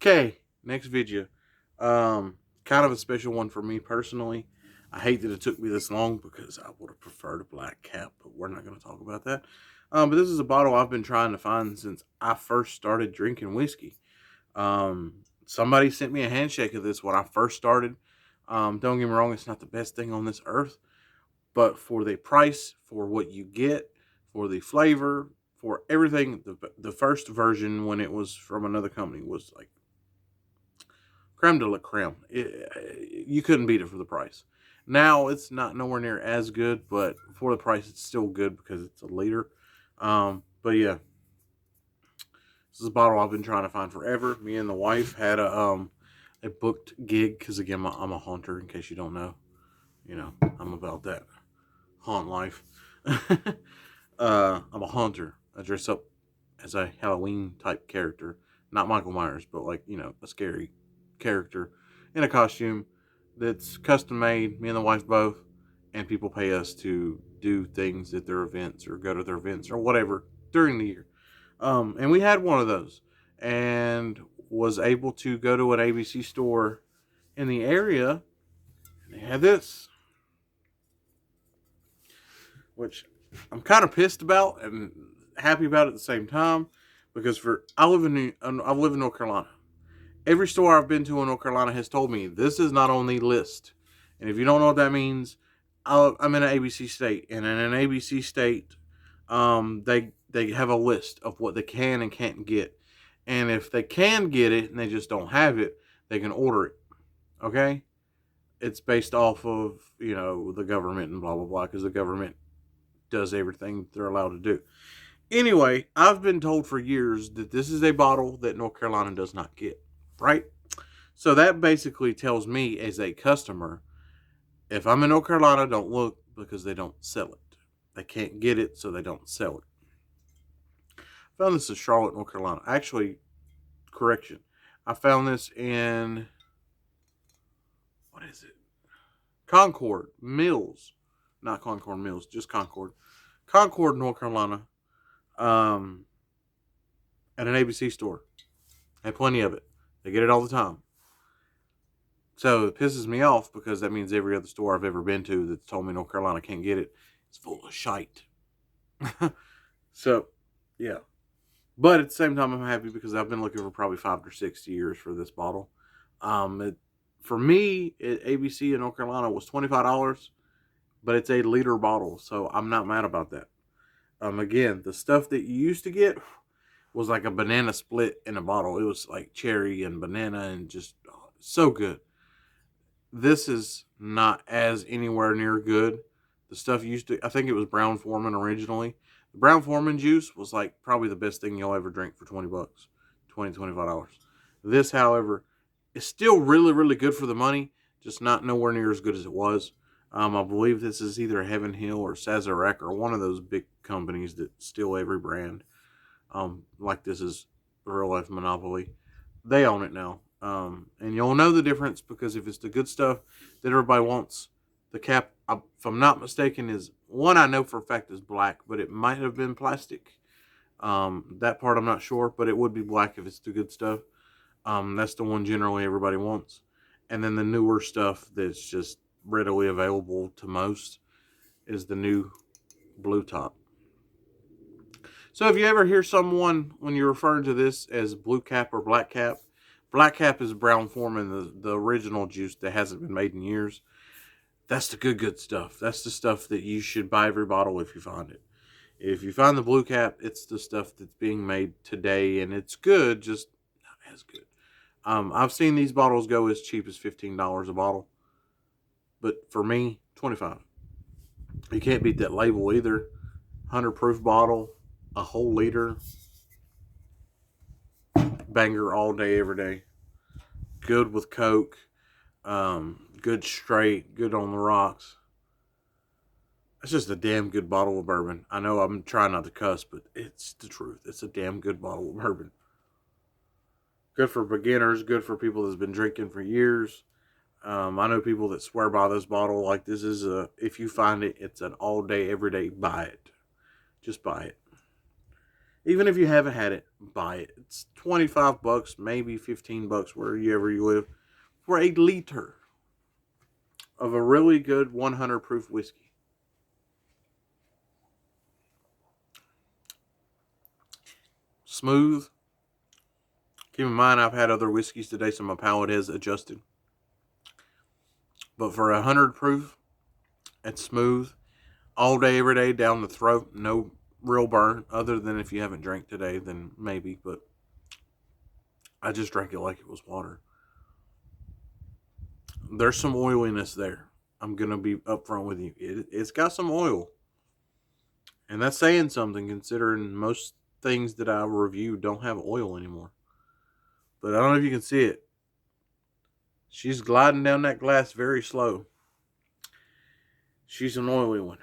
Okay, next video. Kind of a special one for me personally. I hate that it took me this long because I would have preferred a black cap, but we're not going to talk about that. But this is a bottle I've been trying to find since I first started drinking whiskey. Somebody sent me a handshake of this when I first started. Don't get me wrong, it's not the best thing on this earth, but for the price, for what you get, for the flavor, for everything, the first version when it was from another company was like creme de la creme. You couldn't beat it for the price. Now it's not nowhere near as good, but for the price, it's still good because it's a liter. But yeah, this is a bottle I've been trying to find forever. Me and the wife had a booked gig because again, I'm a haunter. In case you don't know, I'm about that haunt life. I'm a haunter. I dress up as a Halloween type character, not Michael Myers, but like a scary character in a costume that's custom made. Me and the wife both, and people pay us to do things at their events or go to their events or whatever during the year. And we had one of those, and was able to go to an ABC store in the area, and they had this, which I'm kind of pissed about and happy about at the same time because I live in North Carolina. Every store I've been to in North Carolina has told me this is not on the list, and if you don't know what that means, I'm in an ABC state, and in an ABC state, they have a list of what they can and can't get, and if they can get it and they just don't have it, they can order it. Okay, it's based off of the government and blah blah blah because the government does everything they're allowed to do. Anyway, I've been told for years that this is a bottle that North Carolina does not get, right? So that basically tells me as a customer, if I'm in North Carolina, don't look because they don't sell it. They can't get it, so they don't sell it. I found this in Charlotte, North Carolina. Actually, correction. I found this in, what is it? Concord Mills. Not Concord Mills, just Concord. Concord, North Carolina. Um, at an ABC store. Had plenty of it. They get it all the time. So it pisses me off because that means every other store I've ever been to that's told me North Carolina can't get it is full of shite. So, yeah. But at the same time, I'm happy because I've been looking for probably 5 or 6 years for this bottle. For me, at ABC in North Carolina was $25, but it's a liter bottle, so I'm not mad about that. Again, the stuff that you used to get was like a banana split in a bottle. It was like cherry and banana and just so good. This is not as anywhere near good. The stuff used to, I think it was Brown Foreman originally. The Brown Foreman juice was like probably the best thing you'll ever drink for $20, $25. This, however, is still really, really good for the money, just not nowhere near as good as it was. I believe this is either Heaven Hill or Sazerac or one of those big companies that steal every brand. Like this is real life Monopoly. They own it now. And you'll know the difference because if it's the good stuff that everybody wants, the cap, if I'm not mistaken, is one I know for a fact is black, but it might have been plastic. That part I'm not sure, but it would be black if it's the good stuff. That's the one generally everybody wants. And then the newer stuff that's just readily available to most is the new blue top. So if you ever hear someone when you're referring to this as blue cap or black cap is Brown Foreman, the original juice that hasn't been made in years. That's the good stuff. That's the stuff that you should buy every bottle if you find it. If you find the blue cap, it's the stuff that's being made today, and it's good, just not as good. I've seen these bottles go as cheap as $15 a bottle, but for me, 25. You can't beat that label either. 100 proof bottle, a whole liter, banger all day, every day. Good with Coke, good straight, good on the rocks. It's just a damn good bottle of bourbon. I know I'm trying not to cuss, but it's the truth. It's a damn good bottle of bourbon. Good for beginners, good for people that's been drinking for years. I know people that swear by this bottle. Like this is if you find it, it's an all day, every day. Buy it. Just buy it. Even if you haven't had it, buy it. It's $25, maybe $15 wherever you live, for a liter of a really good 100 proof whiskey. Smooth. Keep in mind, I've had other whiskeys today, so my palate has adjusted. But for 100 proof, it's smooth. All day, every day, down the throat. No real burn, other than if you haven't drank today, then maybe. But I just drank it like it was water. There's some oiliness there. I'm going to be upfront with you. It's got some oil. And that's saying something, considering most things that I review don't have oil anymore. But I don't know if you can see it. She's gliding down that glass very slow. She's an oily one.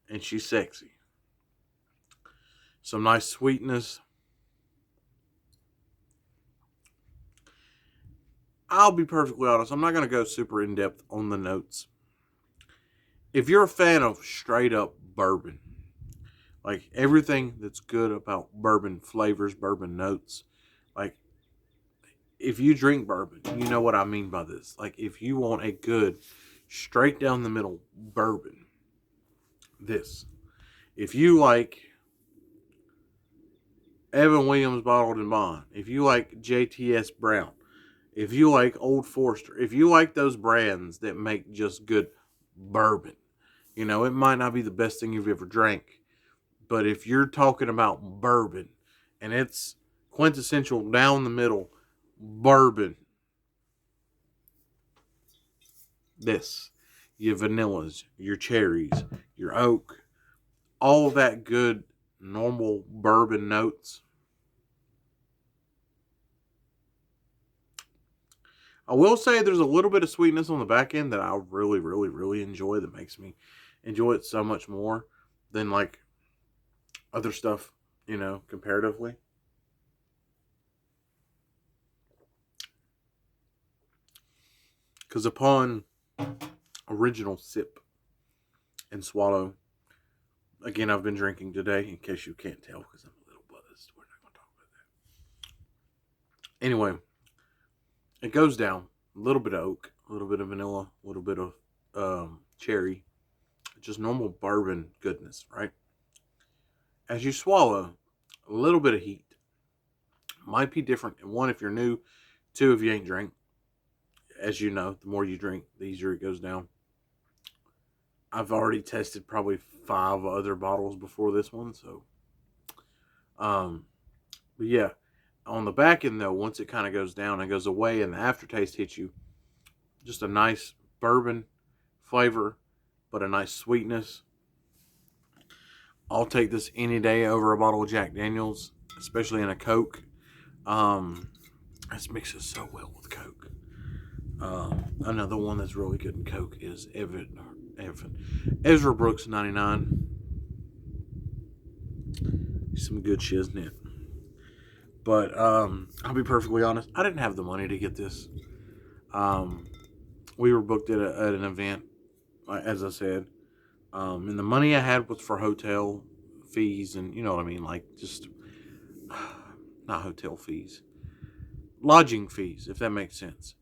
And she's sexy. Some nice sweetness. I'll be perfectly honest. I'm not going to go super in depth on the notes. If you're a fan of straight up bourbon, like everything that's good about bourbon flavors, bourbon notes, like if you drink bourbon, you know what I mean by this. Like if you want a good, straight down the middle bourbon, this. If you like Evan Williams Bottled and Bond, if you like JTS Brown, if you like Old Forester, if you like those brands that make just good bourbon, you know, it might not be the best thing you've ever drank, but if you're talking about bourbon and it's quintessential down the middle bourbon, this, your vanillas, your cherries, your oak, all that good normal bourbon notes. I will say there's a little bit of sweetness on the back end that I really, really, really enjoy, that makes me enjoy it so much more than like other stuff, you know, comparatively. Because upon original sip and swallow, again, I've been drinking today, in case you can't tell, because I'm a little buzzed. We're not going to talk about that. Anyway, it goes down. A little bit of oak, a little bit of vanilla, a little bit of cherry. Just normal bourbon goodness, right? As you swallow, a little bit of heat. Might be different. One, if you're new. Two, if you ain't drank. As you know, the more you drink, the easier it goes down. I've already tested probably 5 other bottles before this one, so but yeah, on the back end though, once it kind of goes down and goes away and the aftertaste hits you, just a nice bourbon flavor, but a nice sweetness. I'll take this any day over a bottle of Jack Daniels, especially in a Coke. This mixes so well with Coke. Another one that's really good in Coke is Ezra Brooks 99. Some good shiznit. But I'll be perfectly honest, I didn't have the money to get this. Um, we were booked at an event, as I said, and the money I had was for hotel fees, and you know what I mean, like just not hotel fees, lodging fees, if that makes sense.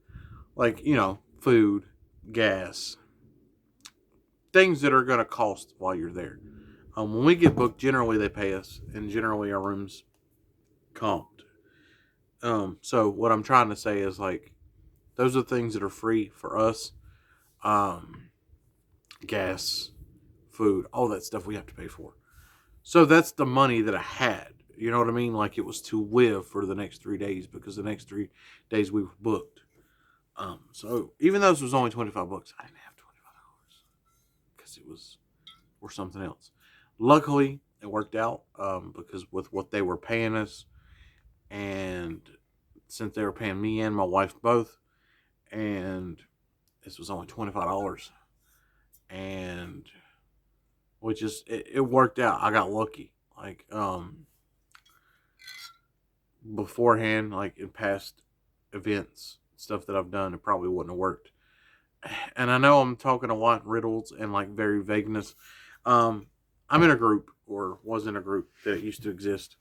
Like you know, food, gas, things that are going to cost while you're there. When we get booked, generally they pay us, and generally our rooms comped. So what I'm trying to say is like those are things that are free for us. Um, gas, food, all that stuff we have to pay for. So that's the money that I had. You know what I mean? Like it was to live for the next 3 days because the next 3 days we were booked. So even though this was only $25, I didn't have $25 because it was for something else. Luckily, it worked out because with what they were paying us, and since they were paying me and my wife both, and this was only $25, and which is it worked out. I got lucky. Like beforehand, like in past events, stuff that I've done, it probably wouldn't have worked. And I know I'm talking a lot riddles and like very vagueness. Um, I'm in a group, or was in a group that used to exist.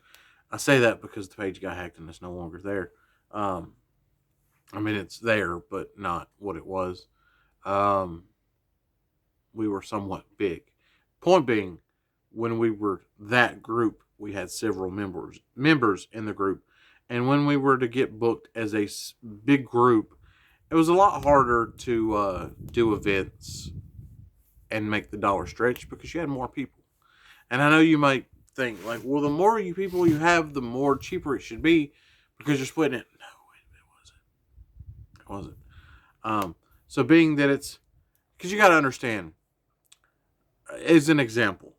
I say that because the page got hacked and it's no longer there. Um, I mean, it's there, but not what it was. Um, we were somewhat big. Point being, when we were that group, we had several members in the group, and when we were to get booked as a big group, it was a lot harder to do events and make the dollar stretch because you had more people. And I know you might think like, well, the more you people you have, the more cheaper it should be because you're splitting it. No, it wasn't. So being that it's because you got to understand, as an example,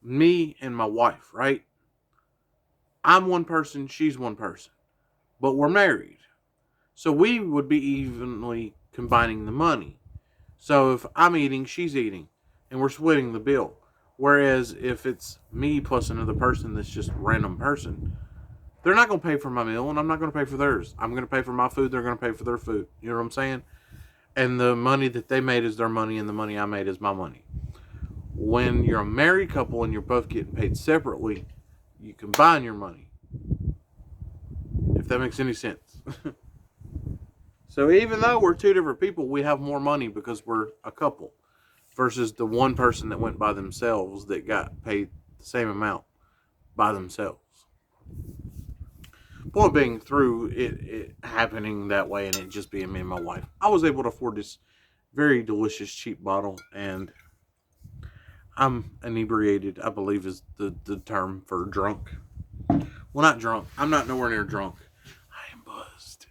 me and my wife, right? I'm one person, she's one person, but we're married. So we would be evenly combining the money. So if I'm eating, she's eating, and we're splitting the bill. Whereas if it's me plus another person that's just a random person, they're not going to pay for my meal, and I'm not going to pay for theirs. I'm going to pay for my food, they're going to pay for their food. You know what I'm saying? And the money that they made is their money, and the money I made is my money. When you're a married couple and you're both getting paid separately, you combine your money. If that makes any sense. So even though we're two different people, we have more money because we're a couple versus the one person that went by themselves that got paid the same amount by themselves. Point being, through it happening that way and it just being me and my wife, I was able to afford this very delicious cheap bottle, and I'm inebriated, I believe is the term for drunk. Well, not drunk. I'm not nowhere near drunk. I am buzzed.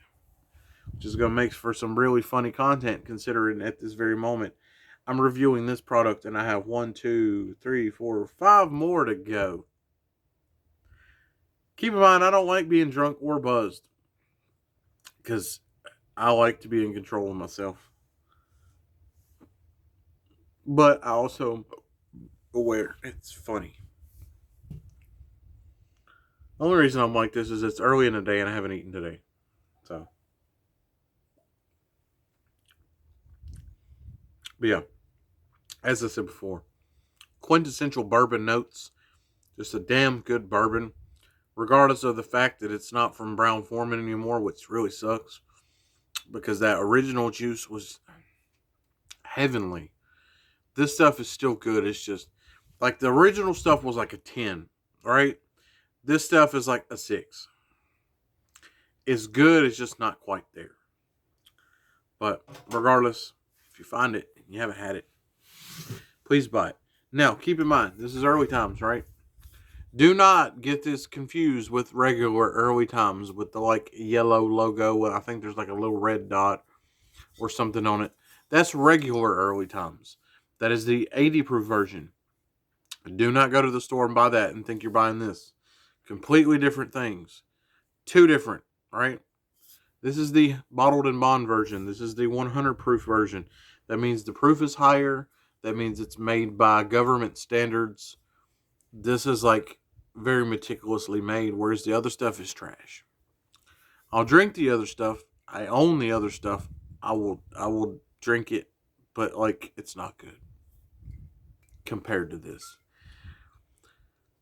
Which is going to make for some really funny content considering at this very moment I'm reviewing this product and I have 1, 2, 3, 4, 5 more to go. Keep in mind, I don't like being drunk or buzzed because I like to be in control of myself. But I also am aware it's funny. The only reason I'm like this is it's early in the day and I haven't eaten today. So, but yeah, as I said before, quintessential bourbon notes. Just a damn good bourbon, regardless of the fact that it's not from Brown Foreman anymore, which really sucks because that original juice was heavenly. This stuff is still good. It's just like the original stuff was like a 10, right? This stuff is like a 6. It's good, it's just not quite there. But regardless, if you find it and you haven't had it, please buy it. Now, keep in mind, this is early times, right? Do not get this confused with regular early times with the like yellow logo. I think there's like a little red dot or something on it. That's regular early times. That is the 80 proof version. Do not go to the store and buy that and think you're buying this. Completely different things. Two different, right? This is the bottled and bond version. This is the 100 proof version. That means the proof is higher. That means it's made by government standards. This is like very meticulously made, whereas the other stuff is trash. I'll drink the other stuff. I own the other stuff. I will drink it, but like it's not good compared to this.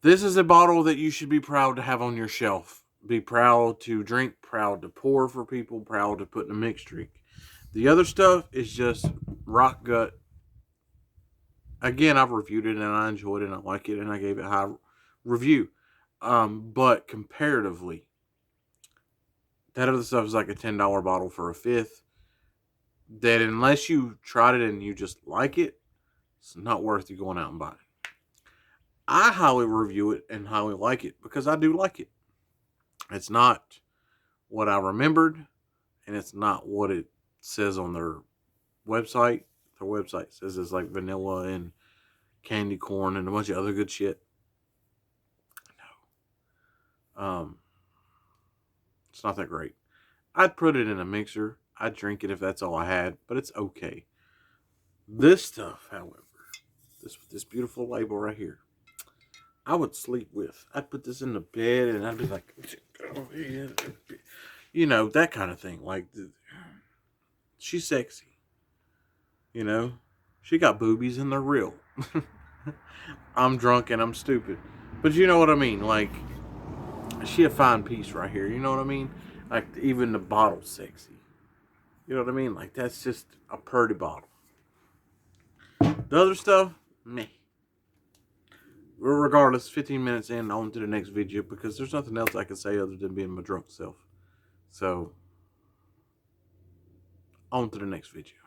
This is a bottle that you should be proud to have on your shelf. Be proud to drink, proud to pour for people, proud to put in a mixed drink. The other stuff is just rock gut. Again, I've reviewed it and I enjoyed it and I like it and I gave it a high review. But comparatively, that other stuff is like a $10 bottle for a fifth. That unless you tried it and you just like it, it's not worth you going out and buying. I highly review it and highly like it because I do like it. It's not what I remembered, and it's not what it says on their website. Their website says it's like vanilla and candy corn and a bunch of other good shit. No. It's not that great. I'd put it in a mixer. I'd drink it if that's all I had, but it's okay. This stuff, however, this beautiful label right here, I would sleep with. I'd put this in the bed and I'd be like, oh, yeah. You know, that kind of thing. Like, she's sexy. You know, she got boobies and they're real. I'm drunk and I'm stupid. But you know what I mean? Like, she a fine piece right here. You know what I mean? Like, even the bottle's sexy. You know what I mean? Like, that's just a pretty bottle. The other stuff, meh. Regardless, 15 minutes in, on to the next video because there's nothing else I can say other than being my drunk self. So, on to the next video.